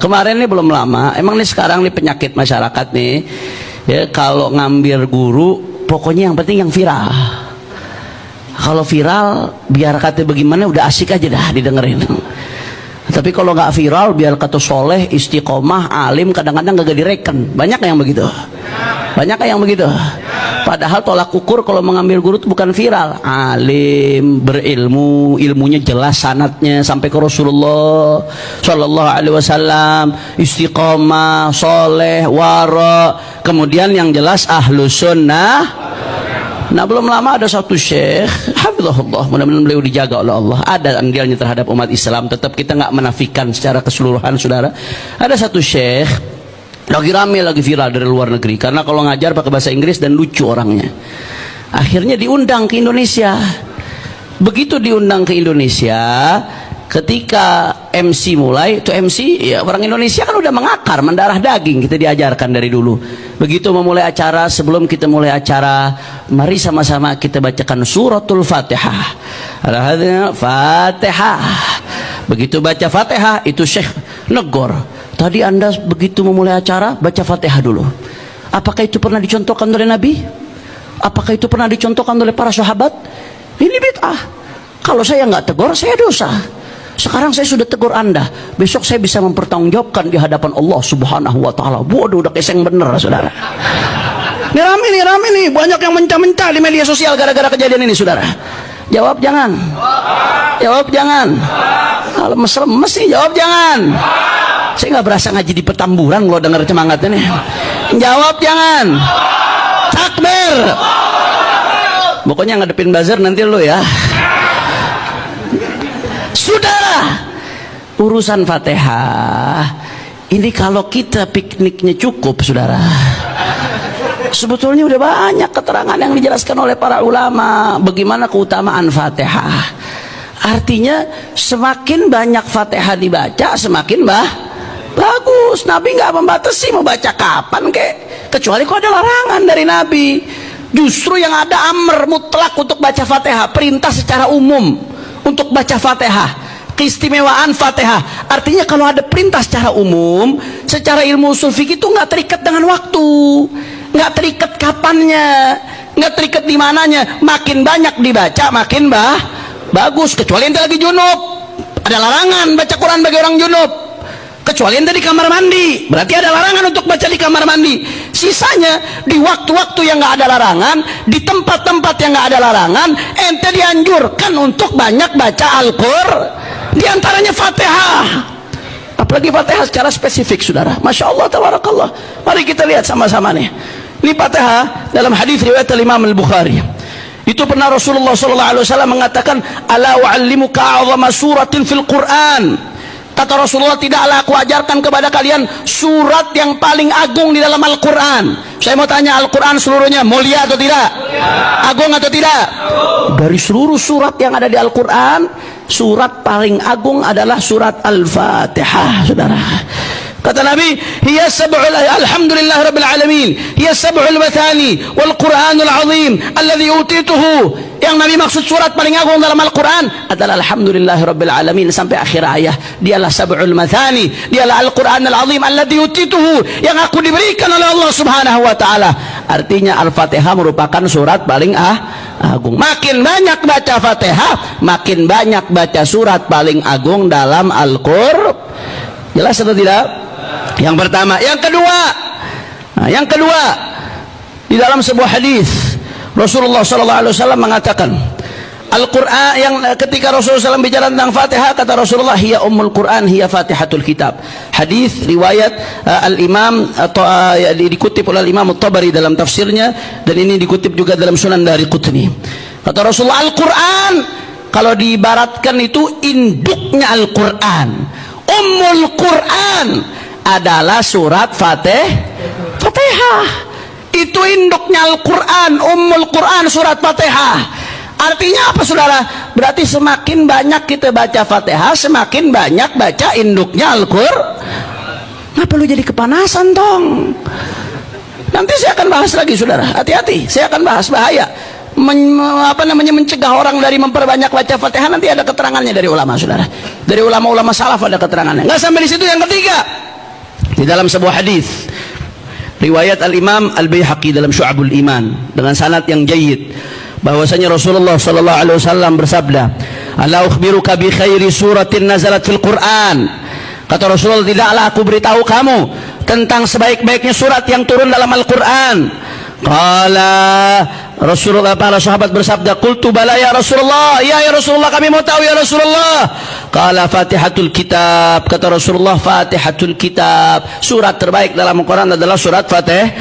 Kemarin ini belum lama, emang nih sekarang nih penyakit masyarakat nih, ya kalau ngambil guru, pokoknya yang penting yang viral. Kalau viral, biar kata bagaimana udah asik aja dah didengerin. Tapi kalau nggak viral, biar kata soleh, istiqomah, alim, kadang-kadang gak direken. Banyak yang begitu. Banyak yang begitu. Padahal tolak ukur kalau mengambil guru itu bukan viral. Alim, berilmu, ilmunya jelas sanadnya sampai ke Rasulullah Shallallahu Alaihi Wasallam, istiqomah, soleh, wara. Kemudian yang jelas ahlus sunnah. Nah belum lama ada satu syekh, hafizahullah, mudah-mudahan beliau dijaga oleh Allah, ada andilnya terhadap umat Islam. Tetap kita nggak menafikan secara keseluruhan, saudara. Ada satu syekh lagi rame, lagi viral dari luar negeri, karena kalau ngajar pakai bahasa Inggris dan lucu orangnya. Akhirnya diundang ke Indonesia. Begitu diundang ke Indonesia, ketika MC mulai, itu MC ya orang Indonesia kan udah mengakar, mendarah daging, kita diajarkan dari dulu. Begitu memulai acara, sebelum kita mulai acara, mari sama-sama kita bacakan suratul Fatihah. Fatihah. Begitu baca Fatihah, itu Syekh negor, tadi Anda begitu memulai acara baca Fatihah dulu. Apakah itu pernah dicontohkan oleh Nabi? Apakah itu pernah dicontohkan oleh para sahabat? Ini bid'ah. Kalau saya nggak tegur, saya dosa. Sekarang saya sudah tegur Anda, besok saya bisa mempertanggungjawabkan di hadapan Allah Subhanahu wa taala. Waduh, udah keseng bener, saudara. Ini rame nih, banyak yang mencah-mencah di media sosial gara-gara kejadian ini, saudara. Jawab jangan. Jawab jangan. Kalau mesem-mes sih jawab jangan. Saya nggak berasa ngaji di Petamburan kalau dengar semangatnya nih. Jawab jangan. Takbir. Pokoknya ngadepin buzzer nanti lu ya. Saudara, urusan Fatihah ini kalau kita pikniknya cukup, saudara. Sebetulnya udah banyak keterangan yang dijelaskan oleh para ulama bagaimana keutamaan Fatihah. Artinya semakin banyak Fatihah dibaca, semakin bagus. Nabi nggak membatasi mau baca kapan kek, kecuali kalau ada larangan dari Nabi. Justru yang ada amr mutlak untuk baca Fatihah, perintah secara umum untuk baca Fatihah, keistimewaan Fatihah. Artinya kalau ada perintah secara umum, secara ilmu usul fikih itu nggak terikat dengan waktu, nggak terikat kapannya, nggak terikat di mananya. Makin banyak dibaca makin bagus. Kecuali ente lagi junub, ada larangan baca Quran bagi orang junub. Kecuali ente di kamar mandi, berarti ada larangan untuk baca di kamar mandi. Sisanya di waktu-waktu yang nggak ada larangan, di tempat-tempat yang nggak ada larangan, ente dianjurkan untuk banyak baca Al-Qur'an, di antaranya Fatihah. Apalagi Fatihah secara spesifik, saudara. Masya Allah, tabarakallah. Mari kita lihat sama-sama nih. Ini Fatihah dalam hadis riwayat Imam Al-Bukhari. Itu pernah Rasulullah SAW mengatakan, ala wa'allimuka a'zama suratin fil Qur'an. Kata Rasulullah, tidaklah aku ajarkan kepada kalian surat yang paling agung di dalam Al-Quran. Saya mau tanya, Al-Quran seluruhnya mulia atau tidak? Agung atau tidak? Dari seluruh surat yang ada di Al-Quran, surat paling agung adalah surat Al-Fatihah, saudara. Kata Nabi, hiya sab'ul, alhamdulillah rabbil alamin, hiya sab'ul mathani wal Qur'anul azim alladhi utituhu. Yang Nabi maksud surat paling agung dalam Al-Quran adalah alhamdulillah rabbil alamin sampai akhir ayat. Dialah sab'ul mathani, dialah Al-Quran al-azim alladhi utituhu, yang aku diberikan oleh Allah Subhanahu wa taala. Artinya Al-Fatihah merupakan surat paling agung. Makin banyak baca Fatihah, makin banyak baca surat paling agung dalam Al-Qur'an. Jelas atau tidak? Yang pertama. Yang kedua, di dalam sebuah hadis Rasulullah SAW mengatakan, Al-Quran, yang ketika Rasulullah SAW bicara tentang Fatihah, kata Rasulullah, hiya ummul Quran, hiya fatihatul kitab. Hadis riwayat Al-Imam dikutip oleh Imam At-Tabari dalam tafsirnya, dan ini dikutip juga dalam Sunan Daraqutni. Kata Rasulullah, Al-Quran kalau diibaratkan itu induknya Al-Quran. Ummul Quran adalah surat Fatihah. Itu induknya Al-Quran, Ummul Quran, surat Fatihah. Artinya apa, saudara? Berarti semakin banyak kita baca Fatihah, semakin banyak baca induknya Al-Quran. Ngapa lu jadi kepanasan, tong? Nanti saya akan bahas lagi, saudara. Hati-hati, saya akan bahas bahaya. Mencegah orang dari memperbanyak baca Fatihah. Nanti ada keterangannya dari ulama, saudara. Dari ulama-ulama salaf ada keterangannya. Nggak sampai di situ. Yang ketiga, Di dalam sebuah hadis riwayat Al-Imam Al-Baihaqi dalam Syu'abul Iman dengan sanad yang jayyid, bahwasanya Rasulullah sallallahu alaihi wasallam bersabda, "Ala ukhbiruka bi khairi suratin nazalat fil Qur'an." Kata Rasulullah, tidaklah aku beritahu kamu tentang sebaik-baiknya surat yang turun dalam Al-Qur'an? Qala Rasulullah, para sahabat bersabda, "Qultu bala ya Rasulullah." Ya Rasulullah, kami mau tahu ya Rasulullah. Qala Fatihatul Kitab. Kata Rasulullah, Fatihatul Kitab. Surat terbaik dalam Al-Quran adalah surat Fatihah.